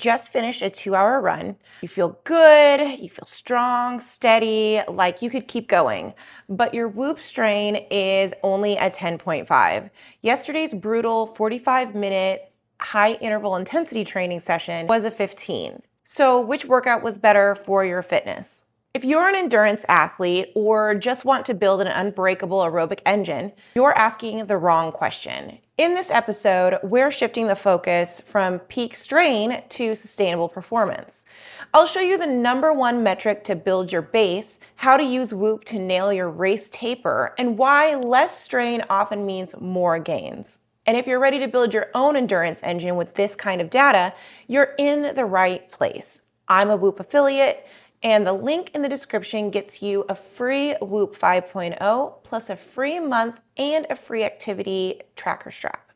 just finished a 2-hour run. You feel good, you feel strong, steady, like you could keep going, but your Whoop strain is only a 10.5. Yesterday's brutal 45-minute high interval intensity training session was a 15. So which workout was better for your fitness? If you're an endurance athlete or just want to build an unbreakable aerobic engine, you're asking the wrong question. In this episode, we're shifting the focus from peak strain to sustainable performance. I'll show you the #1 metric to build your base, how to use Whoop to nail your race taper, and why less strain often means more gains. And if you're ready to build your own endurance engine with this kind of data, you're in the right place. I'm a Whoop affiliate, and the link in the description gets you a free Whoop 5.0 plus a free month and a free activity tracker strap.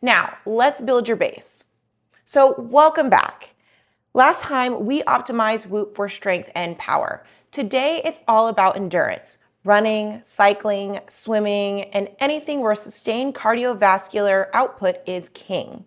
Now, let's build your base. So welcome back. Last time we optimized Whoop for strength and power. Today it's all about endurance. Running, cycling, swimming, and anything where sustained cardiovascular output is king.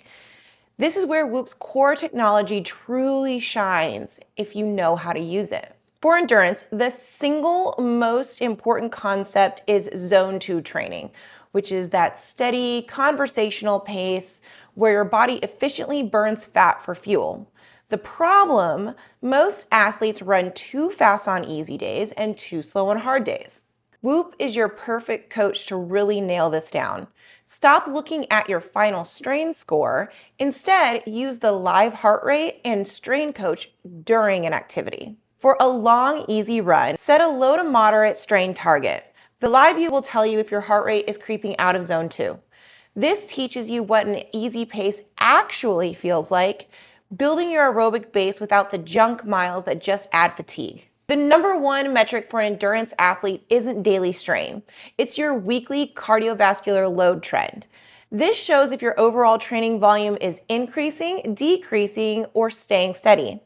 This is where Whoop's core technology truly shines if you know how to use it. For endurance, the single most important concept is zone 2 training, which is that steady conversational pace where your body efficiently burns fat for fuel. The problem, most athletes run too fast on easy days and too slow on hard days. Whoop is your perfect coach to really nail this down. Stop looking at your final strain score. Instead, use the live heart rate and strain coach during an activity. For a long, easy run, set a low to moderate strain target. The live view will tell you if your heart rate is creeping out of zone 2. This teaches you what an easy pace actually feels like, building your aerobic base without the junk miles that just add fatigue. The #1 metric for an endurance athlete isn't daily strain. It's your weekly cardiovascular load trend. This shows if your overall training volume is increasing, decreasing, or staying steady.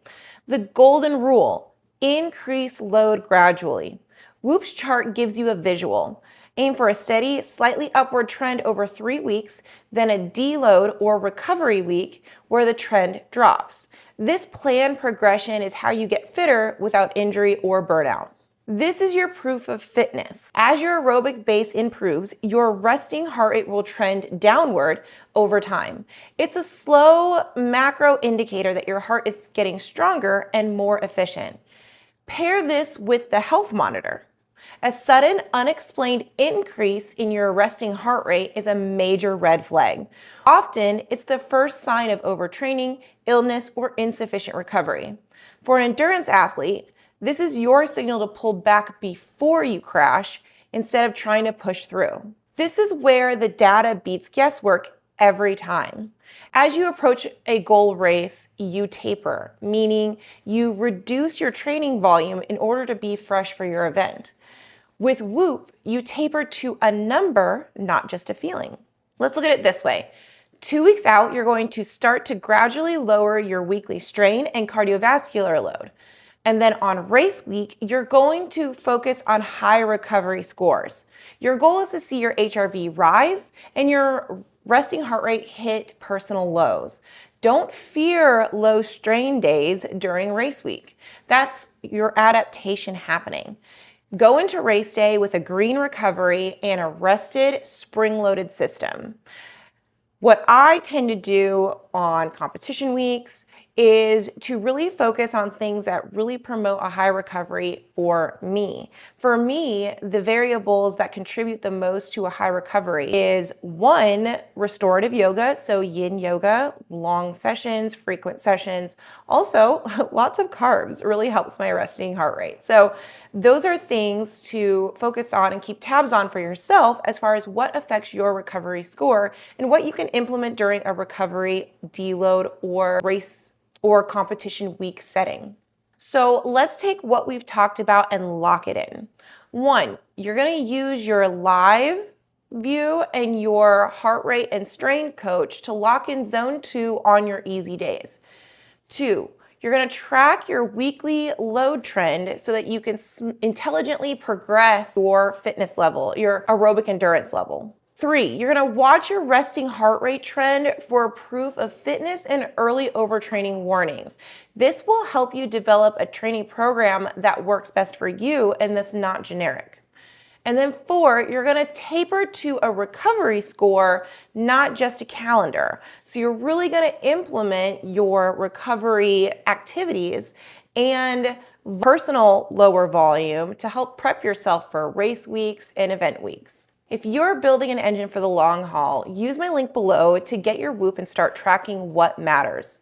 The golden rule: increase load gradually. Whoop's chart gives you a visual. Aim for a steady, slightly upward trend over 3 weeks, then a deload or recovery week where the trend drops. This planned progression is how you get fitter without injury or burnout. This is your proof of fitness. As your aerobic base improves, your resting heart rate will trend downward over time. It's a slow macro indicator that your heart is getting stronger and more efficient. Pair this with the health monitor. A sudden, unexplained increase in your resting heart rate is a major red flag. Often, it's the first sign of overtraining, illness, or insufficient recovery. For an endurance athlete, this is your signal to pull back before you crash instead of trying to push through. This is where the data beats guesswork every time. As you approach a goal race, you taper, meaning you reduce your training volume in order to be fresh for your event. With Whoop, you taper to a number, not just a feeling. Let's look at it this way. 2 weeks out, you're going to start to gradually lower your weekly strain and cardiovascular load. And then on race week, you're going to focus on high recovery scores. Your goal is to see your HRV rise and your resting heart rate hit personal lows. Don't fear low strain days during race week. That's your adaptation happening. Go into race day with a green recovery and a rested, spring-loaded system. What I tend to do on competition weeks is to really focus on things that really promote a high recovery for me. For me, the variables that contribute the most to a high recovery is 1, restorative yoga, so yin yoga, long sessions, frequent sessions. Also, lots of carbs really helps my resting heart rate. So those are things to focus on and keep tabs on for yourself as far as what affects your recovery score and what you can implement during a recovery, deload, or race or competition week setting. So let's take what we've talked about and lock it in. 1, you're gonna use your live view and your heart rate and strain coach to lock in zone 2 on your easy days. 2, you're gonna track your weekly load trend so that you can intelligently progress your fitness level, your aerobic endurance level. 3, you're gonna watch your resting heart rate trend for proof of fitness and early overtraining warnings. This will help you develop a training program that works best for you and that's not generic. And then 4, you're gonna taper to a recovery score, not just a calendar. So you're really gonna implement your recovery activities and personal lower volume to help prep yourself for race weeks and event weeks. If you're building an engine for the long haul, use my link below to get your Whoop and start tracking what matters.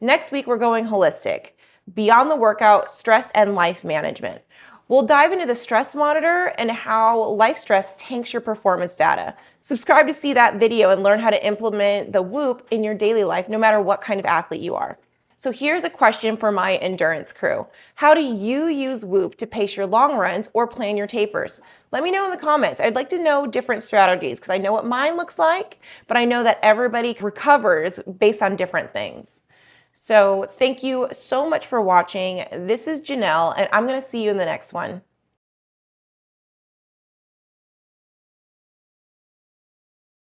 Next week, we're going holistic, beyond the workout, stress and life management. We'll dive into the stress monitor and how life stress tanks your performance data. Subscribe to see that video and learn how to implement the Whoop in your daily life, no matter what kind of athlete you are. So here's a question for my endurance crew. How do you use Whoop to pace your long runs or plan your tapers? Let me know in the comments. I'd like to know different strategies because I know what mine looks like, but I know that everybody recovers based on different things. So thank you so much for watching. This is Janelle, and I'm going to see you in the next one.